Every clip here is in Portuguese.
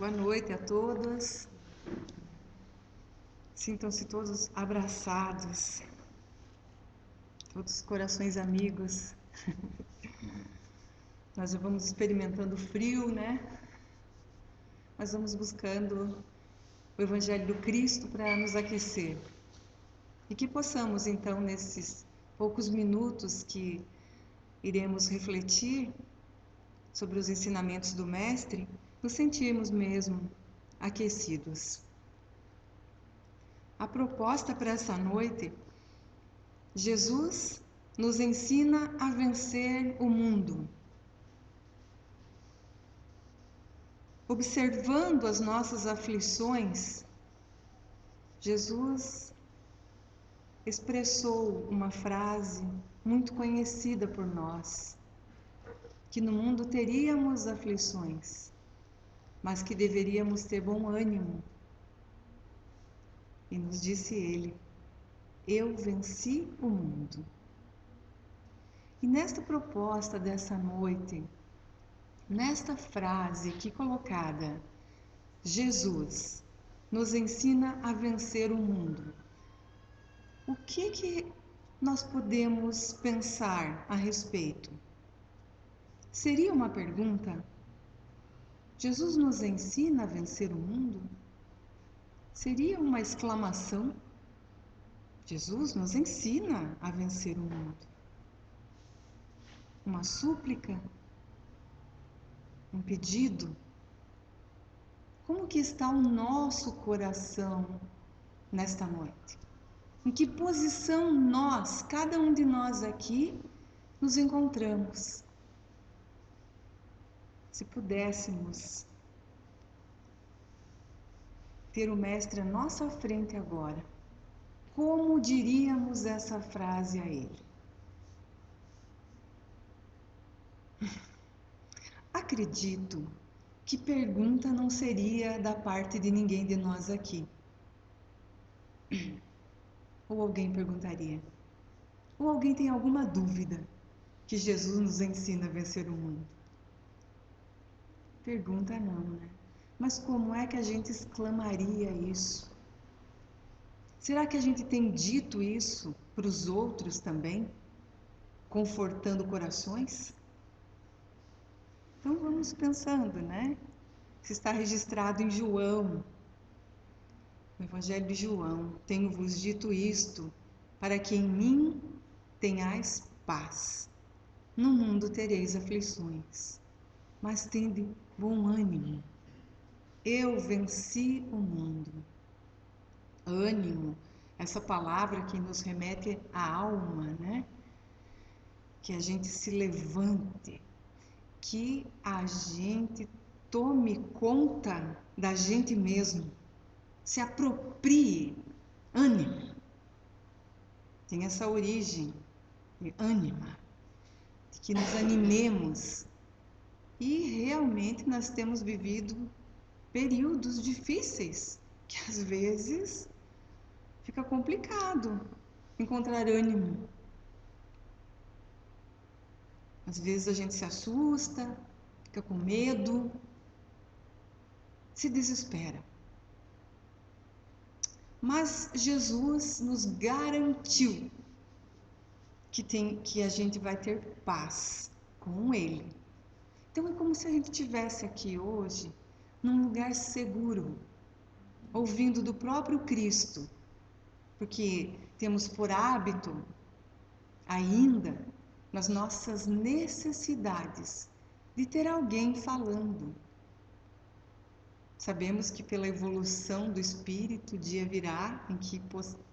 Boa noite a todos. Sintam-se todos abraçados, todos corações amigos. Nós já vamos experimentando frio, né? Mas vamos buscando o Evangelho do Cristo para nos aquecer. E que possamos, então, nesses poucos minutos que iremos refletir sobre os ensinamentos do Mestre, nos sentirmos mesmo aquecidos. A proposta para essa noite, Jesus nos ensina a vencer o mundo. Observando as nossas aflições, Jesus expressou uma frase muito conhecida por nós, que no mundo teríamos aflições, mas que deveríamos ter bom ânimo. E nos disse ele: eu venci o mundo. E nesta proposta dessa noite, nesta frase aqui colocada, Jesus nos ensina a vencer o mundo. O que nós podemos pensar a respeito? Seria uma pergunta? Jesus nos ensina a vencer o mundo? Seria uma exclamação? Jesus nos ensina a vencer o mundo. Uma súplica? Um pedido? Como que está o nosso coração nesta noite? Em que posição nós, cada um de nós aqui, nos encontramos? Se pudéssemos ter o Mestre à nossa frente agora, como diríamos essa frase a ele? Acredito que pergunta não seria da parte de ninguém de nós aqui. Ou alguém perguntaria? Ou alguém tem alguma dúvida que Jesus nos ensina a vencer o mundo? Pergunta não, né? Mas como é que a gente exclamaria isso? Será que a gente tem dito isso para os outros também? Confortando corações? Então vamos pensando, né? Se está registrado em João, no Evangelho de João: tenho-vos dito isto, para que em mim tenhais paz. No mundo tereis aflições, mas tende bom ânimo. Eu venci o mundo. Ânimo, essa palavra que nos remete à alma, né? Que a gente se levante, que a gente tome conta da gente mesmo, se aproprie. Ânimo tem essa origem de ânima, de que nos animemos. E realmente nós temos vivido períodos difíceis, que às vezes fica complicado encontrar ânimo. Às vezes a gente se assusta, fica com medo, se desespera. Mas Jesus nos garantiu que a gente vai ter paz com Ele. Então é como se a gente estivesse aqui hoje, num lugar seguro, ouvindo do próprio Cristo, porque temos por hábito, ainda, nas nossas necessidades, de ter alguém falando. Sabemos que pela evolução do espírito, o dia virá em que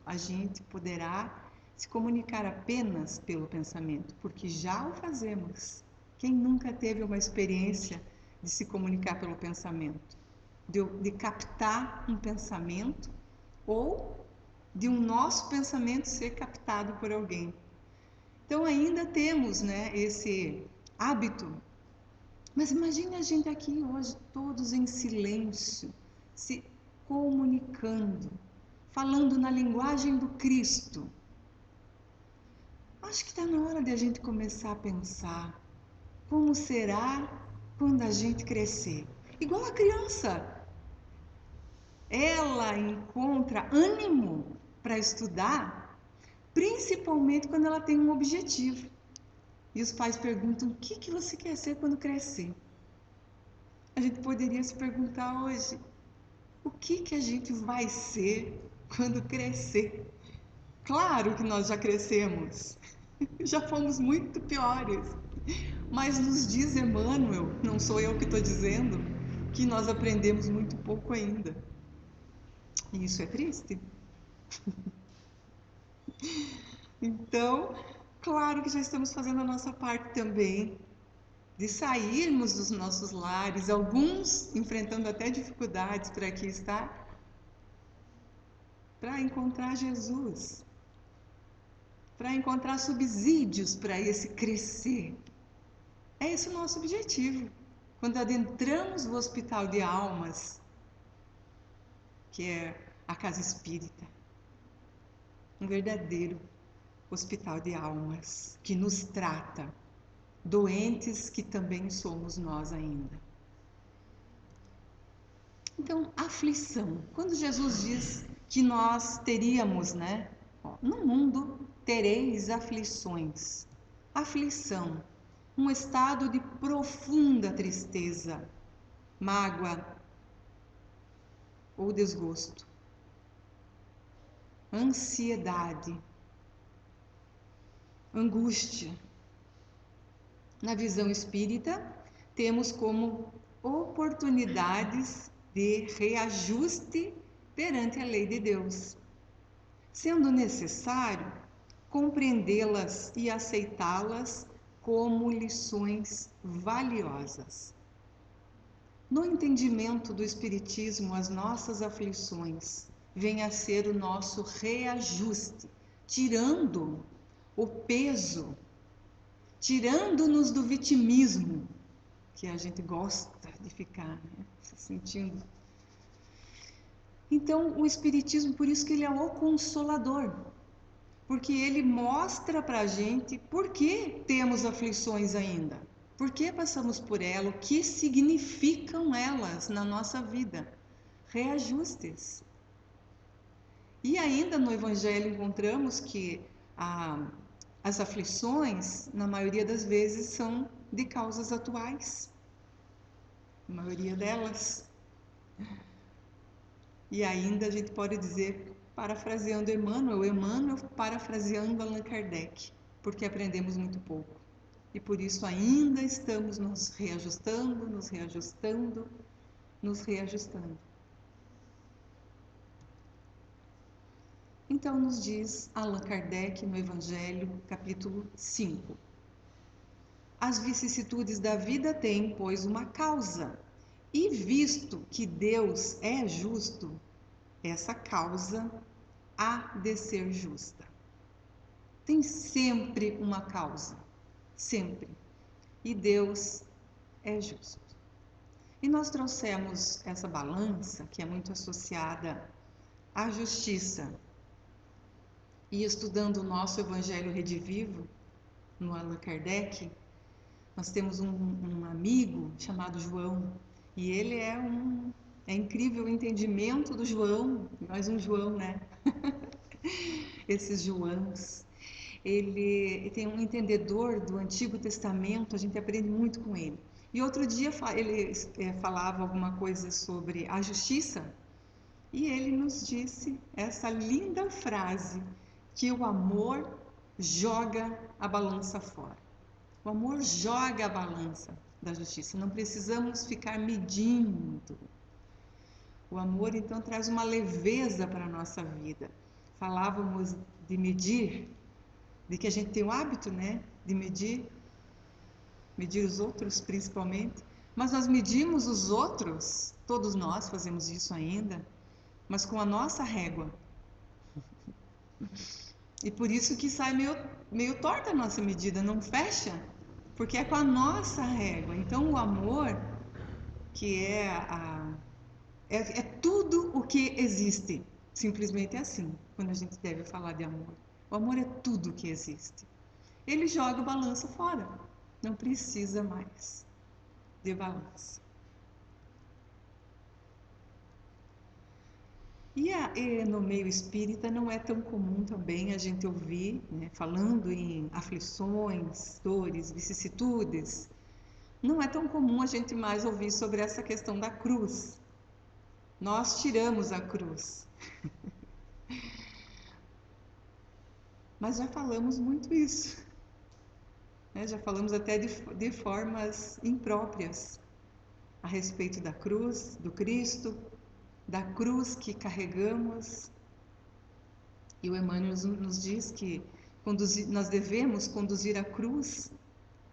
a gente poderá se comunicar apenas pelo pensamento, porque já o fazemos. Quem nunca teve uma experiência de se comunicar pelo pensamento? De captar um pensamento ou de um nosso pensamento ser captado por alguém. Então ainda temos, né, esse hábito. Mas imagine a gente aqui hoje, todos em silêncio, se comunicando, falando na linguagem do Cristo. Acho que está na hora de a gente começar a pensar como será quando a gente crescer. Igual a criança, ela encontra ânimo para estudar, principalmente quando ela tem um objetivo. E os pais perguntam: o que você quer ser quando crescer? A gente poderia se perguntar hoje: o que a gente vai ser quando crescer? Claro que nós já crescemos, já fomos muito piores, mas nos diz Emmanuel, não sou eu que estou dizendo, que nós aprendemos muito pouco ainda. E isso é triste. Então, claro que já estamos fazendo a nossa parte também, de sairmos dos nossos lares, alguns enfrentando até dificuldades para aqui estar, para encontrar Jesus, para encontrar subsídios para esse crescer. É esse o nosso objetivo. Quando adentramos o hospital de almas, que é a casa espírita, um verdadeiro hospital de almas que nos trata, doentes que também somos nós ainda. Então, aflição. Quando Jesus diz que nós teríamos, né? No mundo tereis aflições. Aflição, um estado de profunda tristeza, mágoa ou desgosto, ansiedade, angústia. Na visão espírita, temos como oportunidades de reajuste perante a lei de Deus, sendo necessário compreendê-las e aceitá-las como lições valiosas. No entendimento do Espiritismo, as nossas aflições vêm a ser o nosso reajuste, tirando o peso, tirando-nos do vitimismo, que a gente gosta de ficar, né? Se sentindo. Então, o Espiritismo, por isso que ele é o Consolador, porque ele mostra para a gente por que temos aflições ainda, por que passamos por elas, o que significam elas na nossa vida. Reajustes. E ainda no Evangelho encontramos que as aflições, na maioria das vezes, são de causas atuais. A maioria delas. E ainda a gente pode dizer, parafraseando Emmanuel parafraseando Allan Kardec, porque aprendemos muito pouco. E por isso ainda estamos nos reajustando, nos reajustando, nos reajustando. Então nos diz Allan Kardec no Evangelho, capítulo 5. As vicissitudes da vida têm, pois, uma causa. E visto que Deus é justo, essa causa há de ser justa. Tem sempre uma causa, sempre. E Deus é justo. E nós trouxemos essa balança, que é muito associada à justiça. E estudando o nosso Evangelho Redivivo, no Allan Kardec, nós temos um amigo chamado João, e ele é incrível o entendimento do João, mais um João, né? Esses Joãos. Ele tem um entendedor do Antigo Testamento, a gente aprende muito com ele. E outro dia ele falava alguma coisa sobre a justiça, e ele nos disse essa linda frase, que o amor joga a balança fora. O amor joga a balança da justiça, não precisamos ficar medindo. O amor, então, traz uma leveza para a nossa vida. Falávamos de medir, de que a gente tem o hábito, né, de medir os outros principalmente, mas nós medimos os outros, todos nós fazemos isso ainda, mas com a nossa régua. E por isso que sai meio torta a nossa medida, não fecha, porque é com a nossa régua. Então o amor, que é tudo o que existe, simplesmente é assim, quando a gente deve falar de amor. O amor é tudo o que existe. Ele joga a balança fora, não precisa mais de balança. E no meio espírita não é tão comum também a gente ouvir, né, falando em aflições, dores, vicissitudes, não é tão comum a gente mais ouvir sobre essa questão da cruz. Nós tiramos a cruz, mas já falamos muito isso, né? Já falamos até de formas impróprias a respeito da cruz, do Cristo, da cruz que carregamos. E o Emmanuel nos diz que nós devemos conduzir a cruz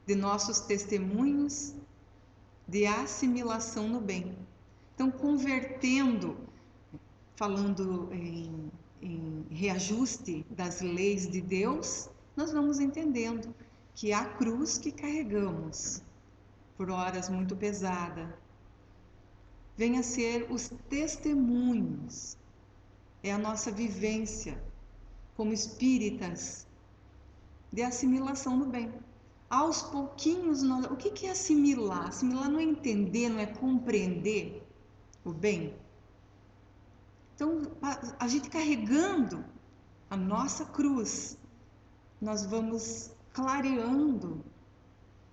de nossos testemunhos de assimilação no bem. Então, convertendo, falando em reajuste das leis de Deus, nós vamos entendendo que a cruz que carregamos, por horas muito pesada, vem a ser os testemunhos, é a nossa vivência como espíritas de assimilação no bem. Aos pouquinhos, o que é assimilar? Assimilar não é entender, não é compreender o bem. Então, a gente carregando a nossa cruz, nós vamos clareando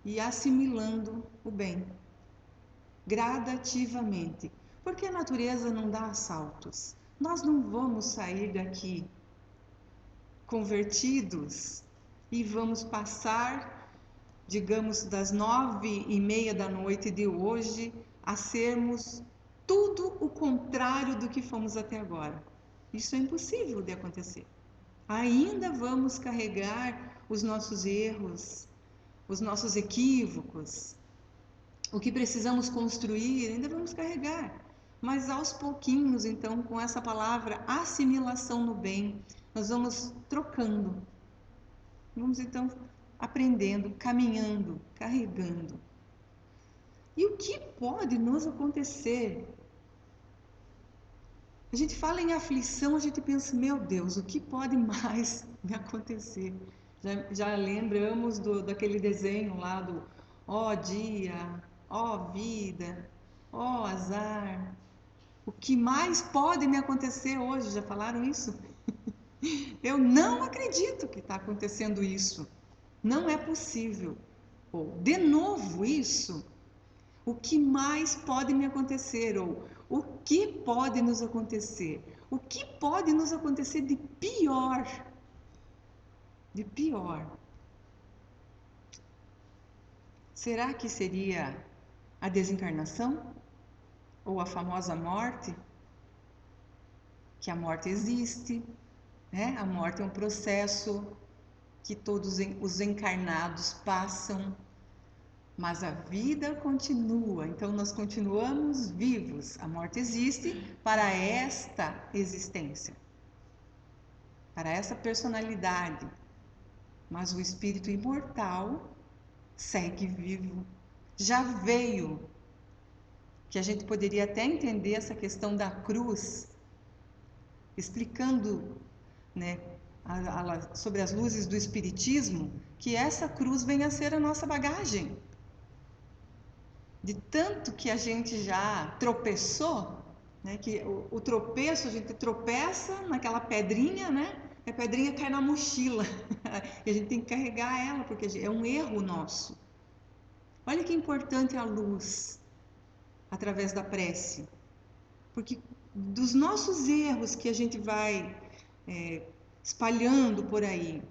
e assimilando o bem, gradativamente. Porque a natureza não dá saltos. Nós não vamos sair daqui convertidos e vamos passar, digamos, das 9:30 da noite de hoje a sermos tudo o contrário do que fomos até agora. Isso é impossível de acontecer. Ainda vamos carregar os nossos erros, os nossos equívocos, o que precisamos construir, ainda vamos carregar. Mas aos pouquinhos, então, com essa palavra assimilação no bem, nós vamos trocando. Vamos então aprendendo, caminhando, carregando. E o que pode nos acontecer? A gente fala em aflição, a gente pensa, meu Deus, o que pode mais me acontecer? Já lembramos daquele desenho lá do ó dia, ó vida, ó azar. O que mais pode me acontecer hoje? Já falaram isso? Eu não acredito que está acontecendo isso. Não é possível. Ou, de novo isso? O que mais pode me acontecer? Ou, o que pode nos acontecer? O que pode nos acontecer de pior? De pior. Será que seria a desencarnação? Ou a famosa morte? Que a morte existe, né? A morte é um processo que todos os encarnados passam, mas a vida continua, então nós continuamos vivos. A morte existe para esta existência, para essa personalidade, mas o espírito imortal segue vivo. Já veio, que a gente poderia até entender essa questão da cruz, explicando, né, sobre as luzes do Espiritismo, que essa cruz vem a ser a nossa bagagem. De tanto que a gente já tropeçou, né, que o tropeço, a gente tropeça naquela pedrinha, né, e a pedrinha cai na mochila, e a gente tem que carregar ela, porque é um erro nosso. Olha que importante a luz, através da prece, porque dos nossos erros que a gente vai espalhando por aí,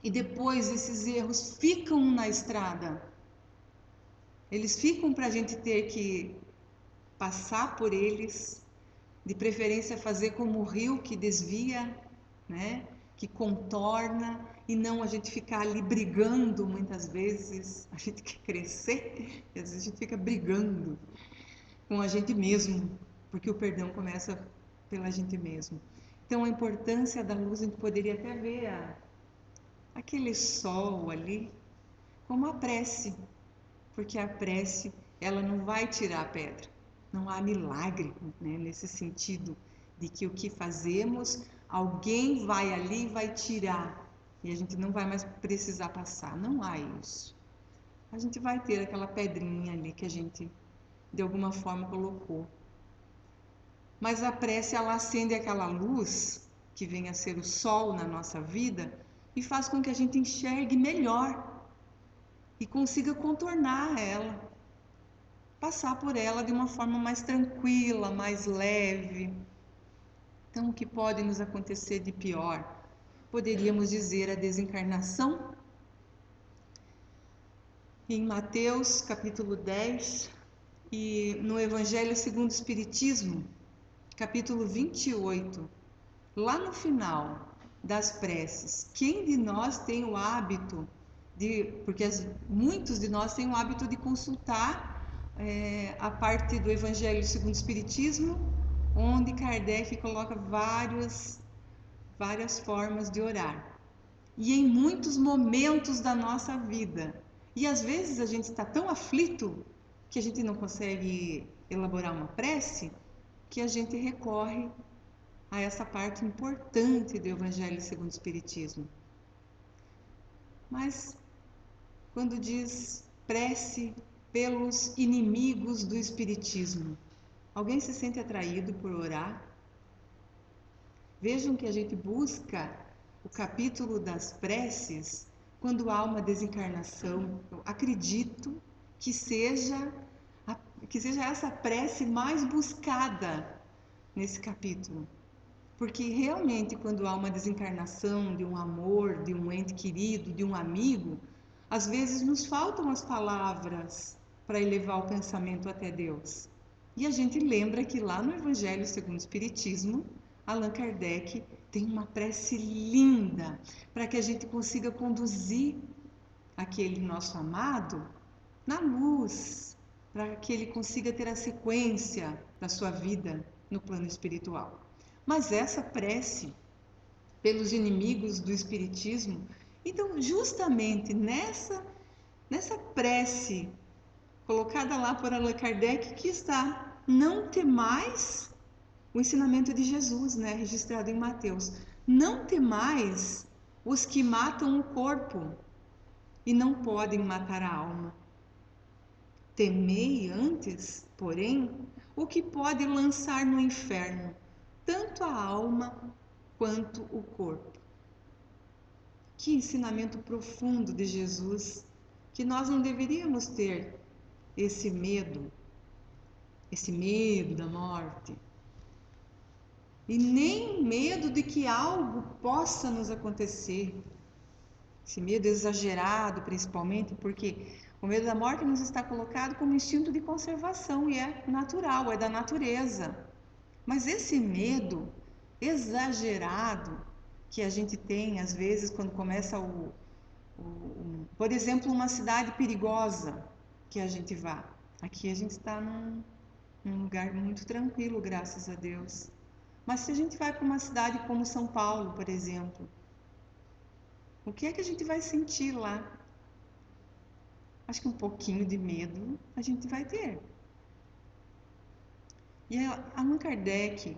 e depois esses erros ficam na estrada, eles ficam para a gente ter que passar por eles, de preferência fazer como o rio que desvia, né? Que contorna, e não a gente ficar ali brigando muitas vezes. A gente quer crescer e às vezes a gente fica brigando com a gente mesmo, porque o perdão começa pela gente mesmo. Então a importância da luz, a gente poderia até ver aquele sol ali como a prece, porque a prece ela não vai tirar a pedra. Não há milagre, né, nesse sentido de que o que fazemos, alguém vai ali e vai tirar e a gente não vai mais precisar passar. Não há isso. A gente vai ter aquela pedrinha ali que a gente de alguma forma colocou. mas a prece ela acende aquela luz que vem a ser o sol na nossa vida e faz com que a gente enxergue melhor e consiga contornar ela, passar por ela de uma forma mais tranquila, mais leve. Então, o que pode nos acontecer de pior? Poderíamos dizer a desencarnação. Em Mateus capítulo 10 e no Evangelho segundo o Espiritismo, capítulo 28, lá no final das preces, quem de nós tem o hábito de, porque muitos de nós têm o hábito de consultar a parte do Evangelho segundo o Espiritismo, onde Kardec coloca várias formas de orar. E em muitos momentos da nossa vida. E às vezes a gente está tão aflito que a gente não consegue elaborar uma prece, que a gente recorre a essa parte importante do Evangelho segundo o Espiritismo. Mas quando diz prece pelos inimigos do Espiritismo, alguém se sente atraído por orar? Vejam que a gente busca o capítulo das preces quando há uma desencarnação. Eu acredito que seja essa prece mais buscada nesse capítulo. Porque realmente quando há uma desencarnação de um amor, de um ente querido, de um amigo, às vezes nos faltam as palavras para elevar o pensamento até Deus. E a gente lembra que lá no Evangelho segundo o Espiritismo, Allan Kardec tem uma prece linda para que a gente consiga conduzir aquele nosso amado na luz, para que ele consiga ter a sequência da sua vida no plano espiritual. Mas essa prece pelos inimigos do Espiritismo, então justamente nessa prece colocada lá por Allan Kardec que está: não temais, o ensinamento de Jesus, né, registrado em Mateus: não temais os que matam o corpo e não podem matar a alma. Temei antes, porém, o que pode lançar no inferno tanto a alma quanto o corpo. Que ensinamento profundo de Jesus, que nós não deveríamos ter esse medo da morte, e nem medo de que algo possa nos acontecer. Esse medo exagerado, principalmente, porque o medo da morte nos está colocado como instinto de conservação e é natural, é da natureza. Mas esse medo exagerado que a gente tem, às vezes, quando começa por exemplo, uma cidade perigosa que a gente vá. Aqui a gente está num lugar muito tranquilo, graças a Deus. Mas se a gente vai para uma cidade como São Paulo, por exemplo, o que é que a gente vai sentir lá? Acho que um pouquinho de medo a gente vai ter. E Allan Kardec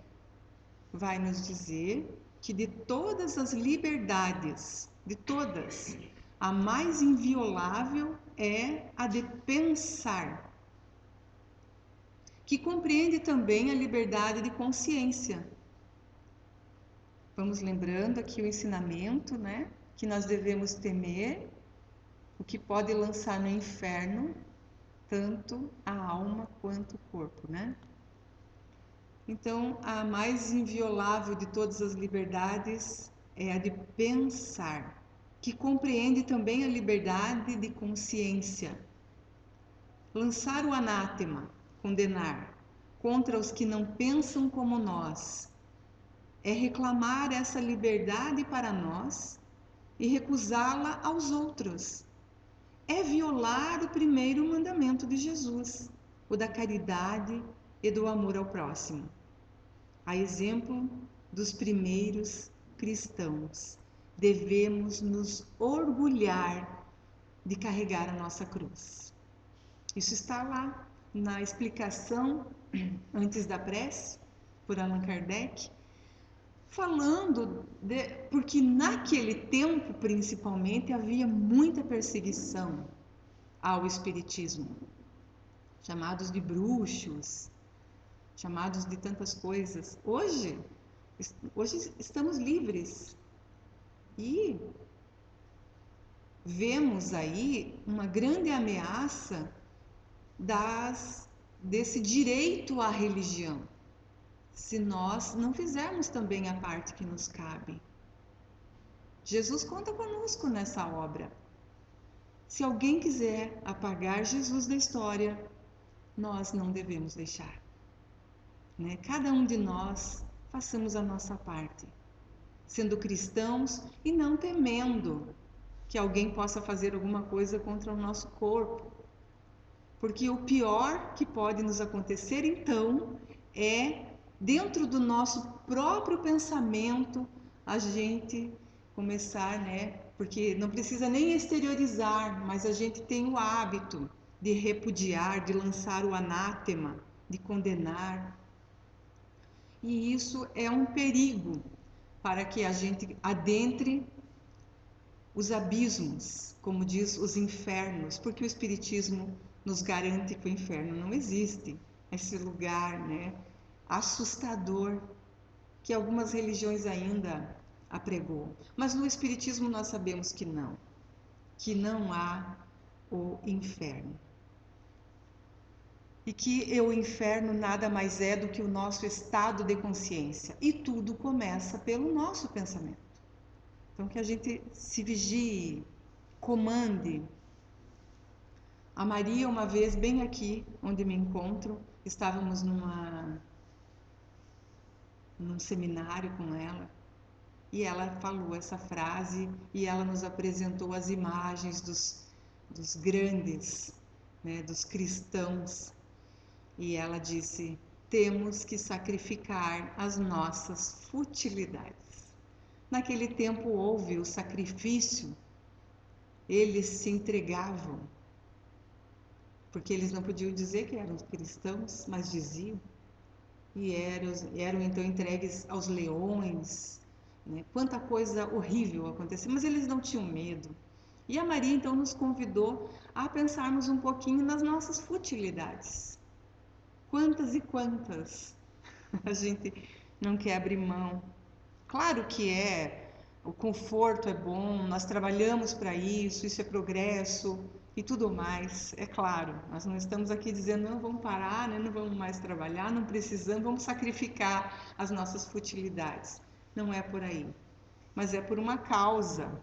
vai nos dizer que de todas as liberdades, de todas, a mais inviolável é a de pensar, que compreende também a liberdade de consciência. Vamos lembrando aqui o ensinamento, né? Que nós devemos temer o que pode lançar no inferno tanto a alma quanto o corpo, né? Então, a mais inviolável de todas as liberdades é a de pensar, que compreende também a liberdade de consciência. Lançar o anátema, condenar, contra os que não pensam como nós, é reclamar essa liberdade para nós e recusá-la aos outros. É violar o primeiro mandamento de Jesus, o da caridade e do amor ao próximo. A exemplo dos primeiros cristãos, devemos nos orgulhar de carregar a nossa cruz. Isso está lá na explicação antes da prece, por Allan Kardec, falando porque naquele tempo, principalmente, havia muita perseguição ao espiritismo, chamados de bruxos. chamados de tantas coisas. Hoje estamos livres e vemos aí uma grande ameaça desse direito à religião, se nós não fizermos também a parte que nos cabe. Jesus conta conosco nessa obra. Se alguém quiser apagar Jesus da história, nós não devemos deixar, né? Cada um de nós façamos a nossa parte, sendo cristãos e não temendo que alguém possa fazer alguma coisa contra o nosso corpo. Porque o pior que pode nos acontecer, então, é dentro do nosso próprio pensamento a gente começar, né? Porque não precisa nem exteriorizar, mas a gente tem o hábito de repudiar, de lançar o anátema, de condenar. E isso é um perigo para que a gente adentre os abismos, como diz os infernos, porque o Espiritismo nos garante que o inferno não existe. Esse lugar, né, assustador que algumas religiões ainda apregou. Mas no Espiritismo nós sabemos que não há o inferno. E que o inferno nada mais é do que o nosso estado de consciência. E tudo começa pelo nosso pensamento. Então que a gente se vigie, comande. A Maria, uma vez, bem aqui onde me encontro, estávamos num seminário com ela, e ela falou essa frase, e ela nos apresentou as imagens dos grandes, né, dos cristãos, e ela disse: temos que sacrificar as nossas futilidades. Naquele tempo houve o sacrifício, eles se entregavam, porque eles não podiam dizer que eram cristãos, mas diziam, e eram então entregues aos leões, né? Quanta coisa horrível acontecia, mas eles não tinham medo. E a Maria então nos convidou a pensarmos um pouquinho nas nossas futilidades. Quantas e quantas a gente não quer abrir mão. Claro que o conforto é bom, nós trabalhamos para isso é progresso e tudo mais, é claro. Nós não estamos aqui dizendo, não, vamos parar, né? Não vamos mais trabalhar, não precisamos, vamos sacrificar as nossas futilidades. Não é por aí, mas é por uma causa.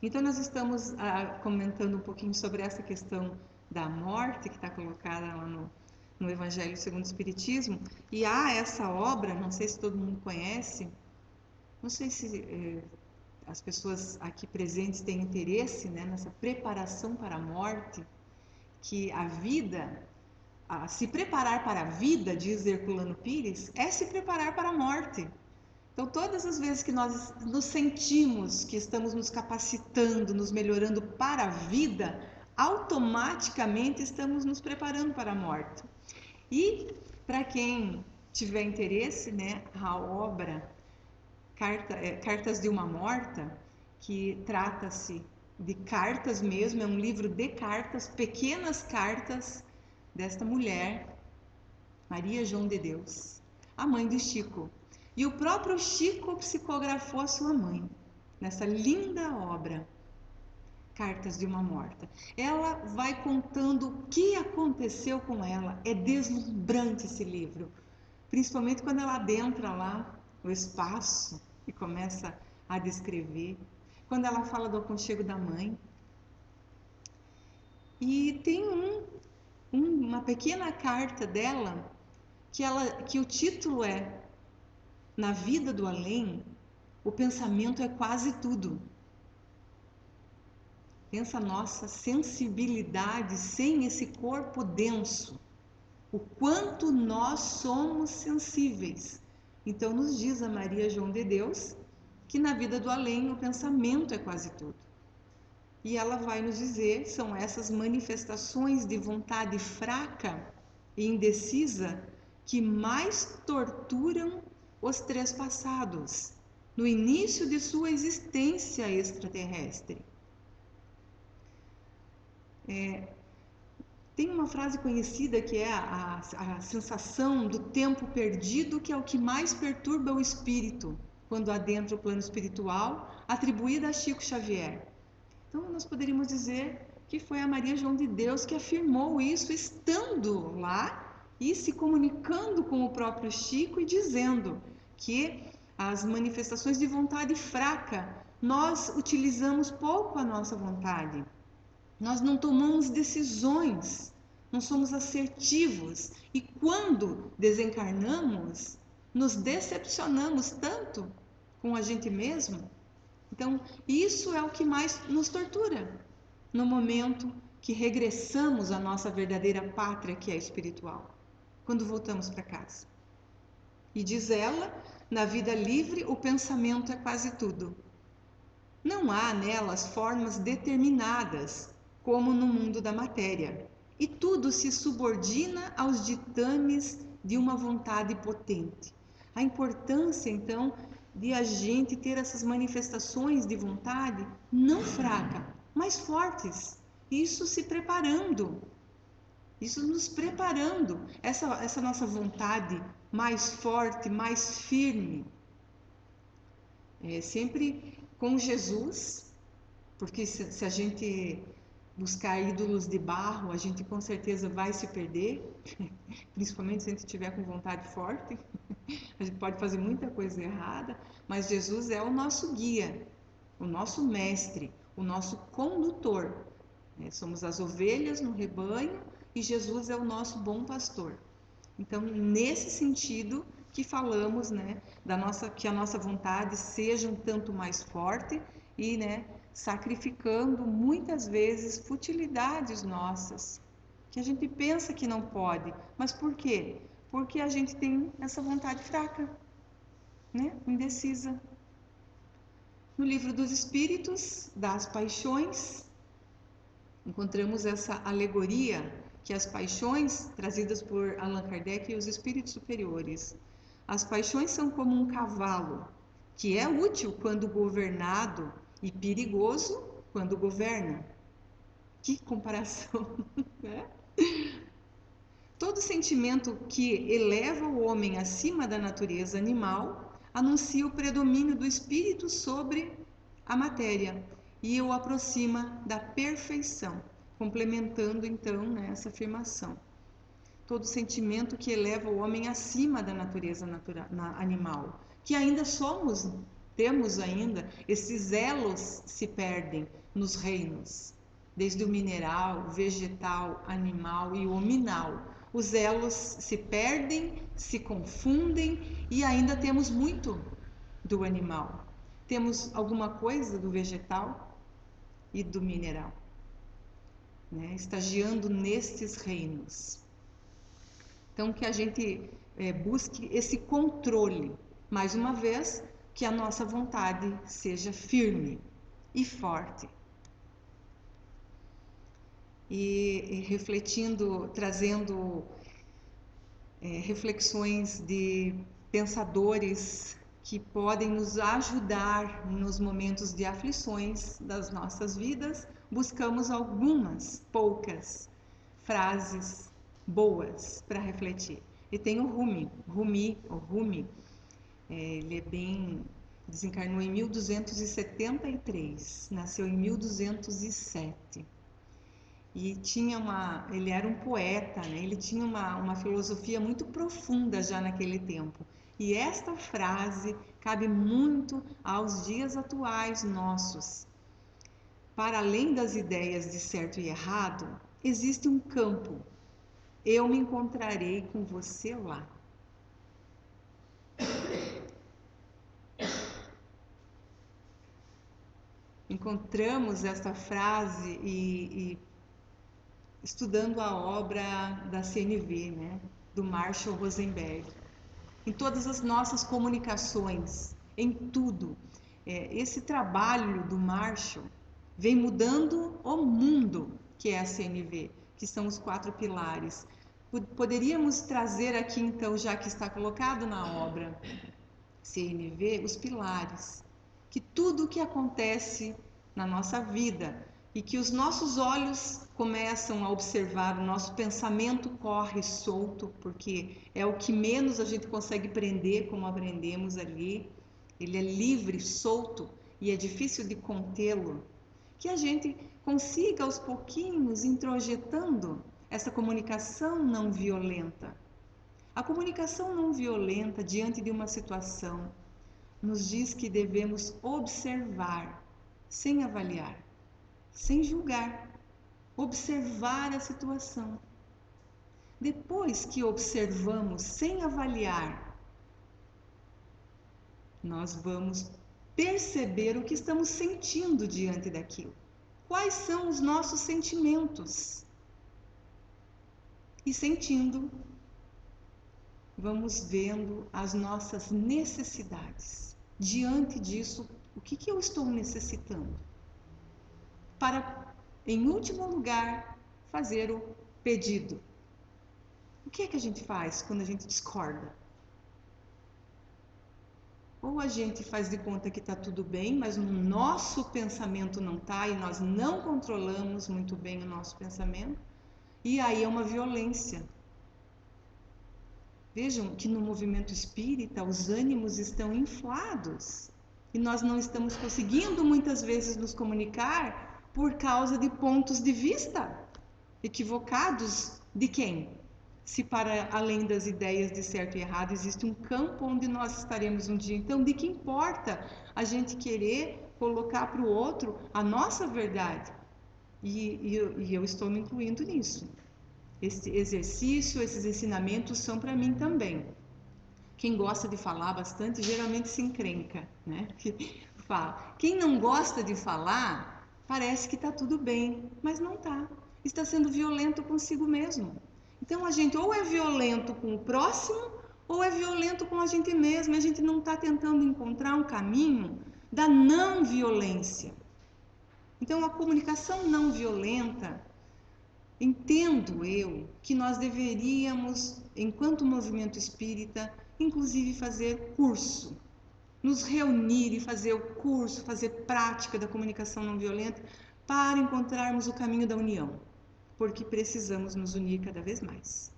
Então nós estamos comentando um pouquinho sobre essa questão da morte que está colocada lá no Evangelho segundo o Espiritismo, e há essa obra, não sei se todo mundo conhece, não sei se as pessoas aqui presentes têm interesse, né, nessa preparação para a morte, que a vida, se preparar para a vida, diz Herculano Pires, é se preparar para a morte. Então, todas as vezes que nós nos sentimos que estamos nos capacitando, nos melhorando para a vida, automaticamente estamos nos preparando para a morte. E, para quem tiver interesse, né, a obra Cartas de uma Morta, que trata-se de cartas mesmo, é um livro de cartas, pequenas cartas desta mulher, Maria João de Deus, a mãe do Chico. E o próprio Chico psicografou a sua mãe, nessa linda obra, Cartas de uma Morta. Ela vai contando o que aconteceu com ela, é deslumbrante esse livro, principalmente quando ela adentra lá o espaço e começa a descrever, quando ela fala do aconchego da mãe. E tem uma pequena carta dela que o título é Na Vida do Além, o pensamento é quase tudo. Pensa a nossa sensibilidade sem esse corpo denso, o quanto nós somos sensíveis. Então nos diz a Maria João de Deus que na vida do além o pensamento é quase tudo. E ela vai nos dizer, são essas manifestações de vontade fraca e indecisa que mais torturam os trespassados no início de sua existência extraterrestre. Tem uma frase conhecida que é a sensação do tempo perdido, que é o que mais perturba o espírito quando adentra o plano espiritual, atribuída a Chico Xavier. Então, nós poderíamos dizer que foi a Maria João de Deus que afirmou isso, estando lá e se comunicando com o próprio Chico e dizendo que as manifestações de vontade fraca, nós utilizamos pouco a nossa vontade. Nós não tomamos decisões, não somos assertivos, e quando desencarnamos, nos decepcionamos tanto com a gente mesmo. Então, isso é o que mais nos tortura no momento que regressamos à nossa verdadeira pátria, que é espiritual, quando voltamos para casa. E diz ela, na vida livre, o pensamento é quase tudo. Não há nelas formas determinadas, como no mundo da matéria, e tudo se subordina aos ditames de uma vontade potente. A importância, então, de a gente ter essas manifestações de vontade não fraca, mas fortes. Isso se preparando, isso nos preparando, essa nossa vontade mais forte, mais firme. Sempre com Jesus, porque se a gente buscar ídolos de barro, a gente com certeza vai se perder, principalmente se a gente estiver com vontade forte. A gente pode fazer muita coisa errada, mas Jesus é o nosso guia, o nosso mestre, o nosso condutor. Somos as ovelhas no rebanho e Jesus é o nosso bom pastor. Então, nesse sentido que falamos, que a nossa vontade seja um tanto mais forte e, sacrificando muitas vezes futilidades nossas, que a gente pensa que não pode. Mas por quê? Porque a gente tem essa vontade fraca, indecisa. No Livro dos Espíritos, das Paixões, encontramos essa alegoria que as paixões, trazidas por Allan Kardec e os espíritos superiores, as paixões são como um cavalo, que é útil quando governado e perigoso quando governa. Que comparação, né? Todo sentimento que eleva o homem acima da natureza animal anuncia o predomínio do espírito sobre a matéria e o aproxima da perfeição, complementando então essa afirmação. Todo sentimento que eleva o homem acima da natureza animal, que ainda temos ainda, esses elos se perdem nos reinos, desde o mineral, vegetal, animal e hominal. Os elos se perdem, se confundem e ainda temos muito do animal. Temos alguma coisa do vegetal e do mineral, estagiando nestes reinos. Então, que a gente busque esse controle, mais uma vez, que a nossa vontade seja firme e forte. E refletindo, trazendo reflexões de pensadores que podem nos ajudar nos momentos de aflições das nossas vidas, buscamos poucas frases boas para refletir. E tem o Rumi, ele desencarnou em 1273, nasceu em 1207. E ele era um poeta, ele tinha uma filosofia muito profunda já naquele tempo. E esta frase cabe muito aos dias atuais nossos. Para além das ideias de certo e errado, existe um campo. Eu me encontrarei com você lá. Encontramos esta frase e estudando a obra da CNV, do Marshall Rosenberg. Em todas as nossas comunicações, em tudo. Esse trabalho do Marshall vem mudando o mundo, que é a CNV, que são os 4 pilares. Poderíamos trazer aqui, então, já que está colocado na obra CNV, os pilares. Que tudo o que acontece na nossa vida e que os nossos olhos começam a observar o nosso pensamento corre solto, porque é o que menos a gente consegue prender, como aprendemos ali. Ele é livre, solto, e é difícil de contê-lo. Que a gente consiga aos pouquinhos introjetando essa comunicação não violenta. A comunicação não violenta diante de uma situação nos diz que devemos observar, sem avaliar, sem julgar, observar a situação. Depois que observamos sem avaliar, nós vamos perceber o que estamos sentindo diante daquilo. Quais são os nossos sentimentos? E sentindo, vamos vendo as nossas necessidades. Diante disso, o que eu estou necessitando? Para, em último lugar, fazer o pedido. O que é que a gente faz quando a gente discorda? Ou a gente faz de conta que está tudo bem, mas no nosso pensamento não está e nós não controlamos muito bem o nosso pensamento, e aí é uma violência. Vejam que no movimento espírita os ânimos estão inflados e nós não estamos conseguindo muitas vezes nos comunicar por causa de pontos de vista equivocados de quem? Se para além das ideias de certo e errado existe um campo onde nós estaremos um dia, então de que importa a gente querer colocar para o outro a nossa verdade? E eu estou me incluindo nisso. Esse exercício, esses ensinamentos são para mim também. Quem gosta de falar bastante geralmente se encrenca, né? Fala. Quem não gosta de falar parece que está tudo bem, mas não está. Está sendo violento consigo mesmo. Então a gente ou é violento com o próximo ou é violento com a gente mesmo. A gente não está tentando encontrar um caminho da não violência. Então a comunicação não violenta, entendo eu que nós deveríamos, enquanto movimento espírita, inclusive fazer curso, nos reunir e fazer o curso, fazer prática da comunicação não violenta para encontrarmos o caminho da união, porque precisamos nos unir cada vez mais,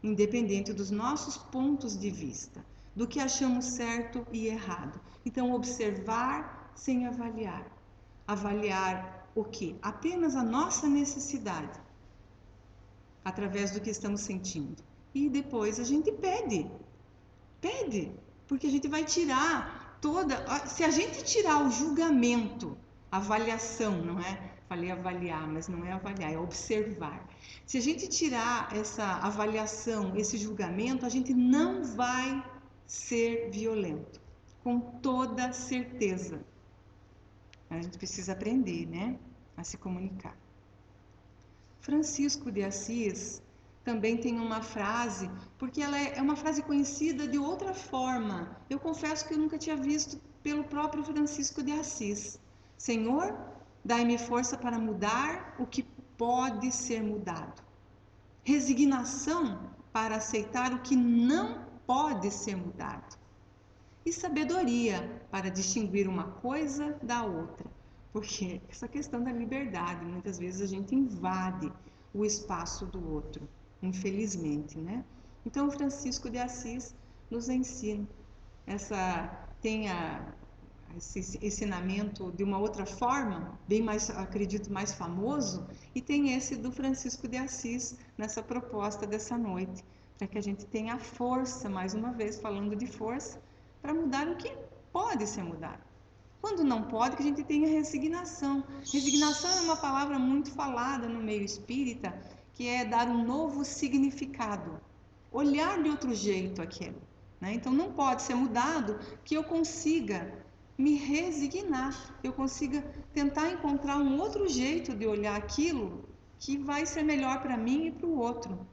independente dos nossos pontos de vista, do que achamos certo e errado. Então, observar sem avaliar. Avaliar o quê? Apenas a nossa necessidade, através do que estamos sentindo. E depois a gente pede, porque a gente vai tirar se a gente tirar o julgamento, avaliação, não é? Falei avaliar, mas não é avaliar, é observar. Se a gente tirar essa avaliação, esse julgamento, a gente não vai ser violento, com toda certeza. A gente precisa aprender, né? A se comunicar. Francisco de Assis também tem uma frase, porque ela é uma frase conhecida de outra forma. Eu confesso que eu nunca tinha visto pelo próprio Francisco de Assis. Senhor, dai-me força para mudar o que pode ser mudado. Resignação para aceitar o que não pode ser mudado. E sabedoria para distinguir uma coisa da outra. Porque essa questão da liberdade, muitas vezes a gente invade o espaço do outro, infelizmente, né? Então, Francisco de Assis nos ensina tem esse ensinamento de uma outra forma, bem mais, acredito, mais famoso, e tem esse do Francisco de Assis nessa proposta dessa noite, para que a gente tenha a força, mais uma vez falando de força, para mudar o que pode ser mudado. Quando não pode, que a gente tenha resignação. Resignação é uma palavra muito falada no meio espírita, que é dar um novo significado, olhar de outro jeito aquilo, né? Então não pode ser mudado que eu consiga me resignar, eu consiga tentar encontrar um outro jeito de olhar aquilo que vai ser melhor para mim e para o outro.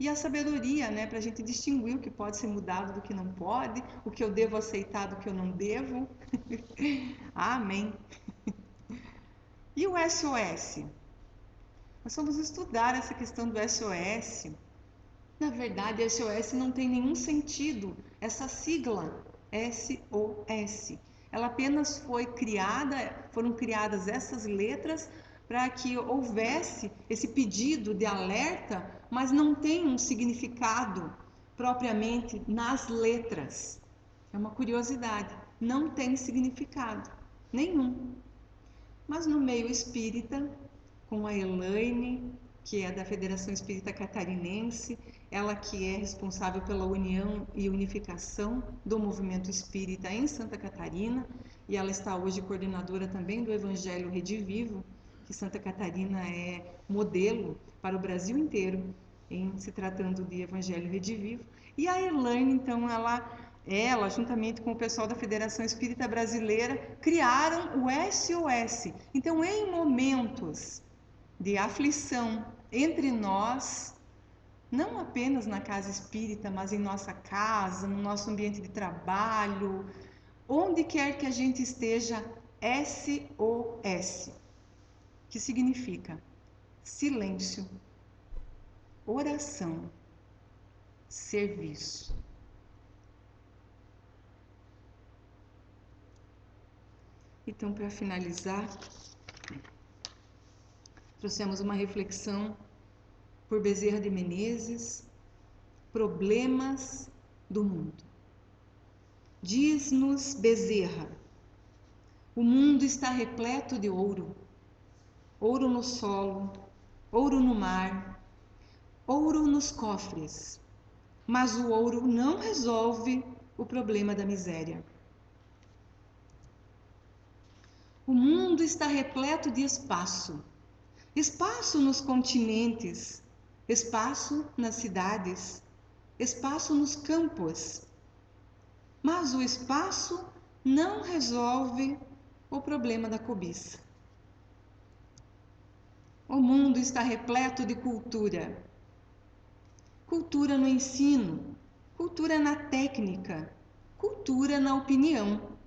E a sabedoria, né, para a gente distinguir o que pode ser mudado do que não pode, o que eu devo aceitar do que eu não devo. Amém. E o SOS? Nós vamos estudar essa questão do SOS. Na verdade, SOS não tem nenhum sentido, essa sigla SOS. Ela apenas foram criadas essas letras para que houvesse esse pedido de alerta, mas não tem um significado propriamente nas letras. É uma curiosidade, não tem significado nenhum. Mas no meio espírita, com a Elaine, que é da Federação Espírita Catarinense, ela que é responsável pela união e unificação do movimento espírita em Santa Catarina, e ela está hoje coordenadora também do Evangelho Redivivo, que Santa Catarina é modelo para o Brasil inteiro em se tratando de Evangelho Redivivo. E a Elaine, então, ela, juntamente com o pessoal da Federação Espírita Brasileira, criaram o SOS. Então, em momentos de aflição entre nós, não apenas na casa espírita, mas em nossa casa, no nosso ambiente de trabalho, onde quer que a gente esteja, SOS, que significa silêncio, oração, serviço. Então, para finalizar, trouxemos uma reflexão por Bezerra de Menezes, Problemas do Mundo. Diz-nos Bezerra: o mundo está repleto de ouro, ouro no solo, ouro no mar, ouro nos cofres, mas o ouro não resolve o problema da miséria. O mundo está repleto de espaço, espaço nos continentes, espaço nas cidades, espaço nos campos, mas o espaço não resolve o problema da cobiça. O mundo está repleto de cultura. Cultura no ensino, cultura na técnica, cultura na opinião.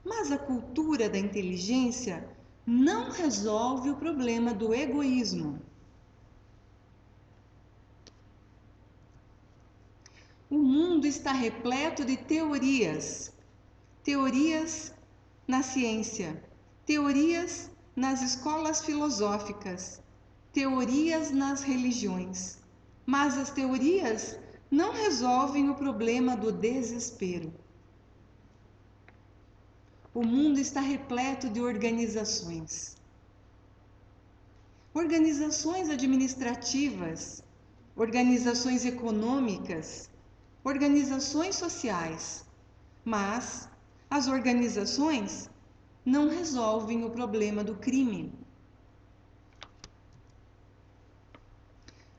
Mas a cultura da inteligência não resolve o problema do egoísmo. O mundo está repleto de teorias. Teorias na ciência, teorias nas escolas filosóficas, teorias nas religiões. Mas as teorias não resolvem o problema do desespero. O mundo está repleto de organizações. Organizações administrativas, organizações econômicas, organizações sociais. Mas as organizações não resolvem o problema do crime.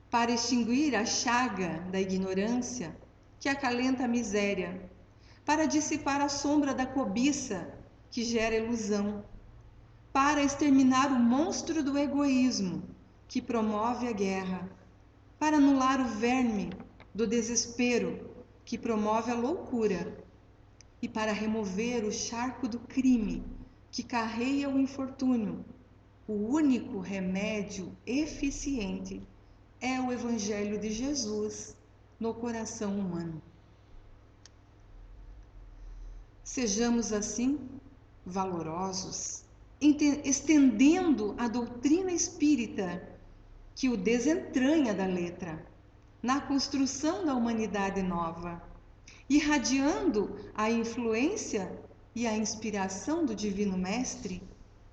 Para extinguir a chaga da ignorância que acalenta a miséria, para dissipar a sombra da cobiça que gera ilusão, para exterminar o monstro do egoísmo que promove a guerra, para anular o verme do desespero que promove a loucura e para remover o charco do crime que carreia o infortúnio. O único remédio eficiente é o Evangelho de Jesus no coração humano. Sejamos assim valorosos, estendendo a doutrina espírita que o desentranha da letra, na construção da humanidade nova, irradiando a influência e a inspiração do Divino Mestre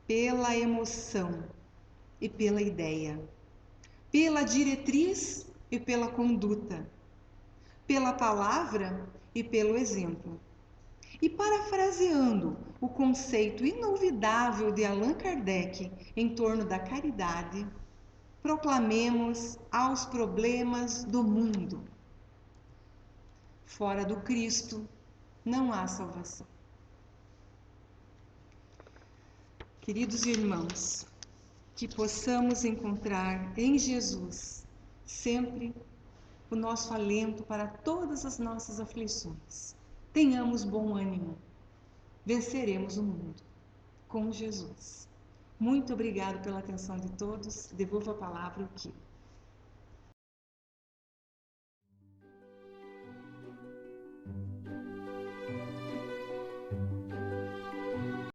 pela emoção e pela ideia, pela diretriz e pela conduta, pela palavra e pelo exemplo. E parafraseando o conceito inolvidável de Allan Kardec em torno da caridade, proclamemos aos problemas do mundo: fora do Cristo não há salvação. Queridos irmãos, que possamos encontrar em Jesus sempre o nosso alento para todas as nossas aflições. Tenhamos bom ânimo, venceremos o mundo com Jesus. Muito obrigado pela atenção de todos. Devolvo a palavra ao Kiko.